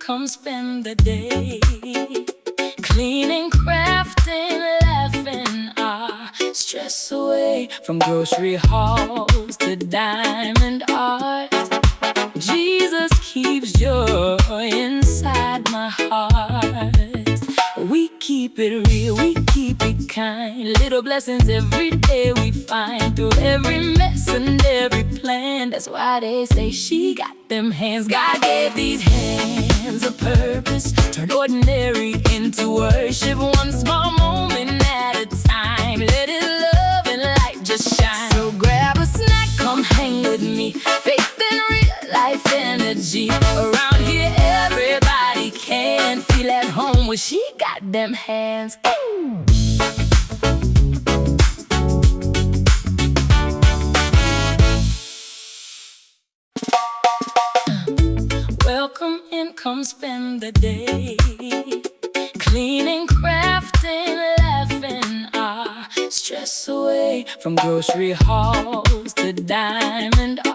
come spend the day, cleaning, crafting, laughing our stress away, from grocery hauls to diamond art. Jesus keeps joy inside my heart. We keep it real, we keep it kind. Little blessings every day we find, through every mess and every plan. That's why they say she got them hands. God gave these hands a purpose, turn ordinary into worship. One small moment at a time, let His love and light just shine. So grab a snack, come hang with me. Faith and real life energy. Around here everybody can feel at home when she got them hands. Welcome in, come spend the day, cleaning, crafting, laughing our stress away, from grocery hauls to diamond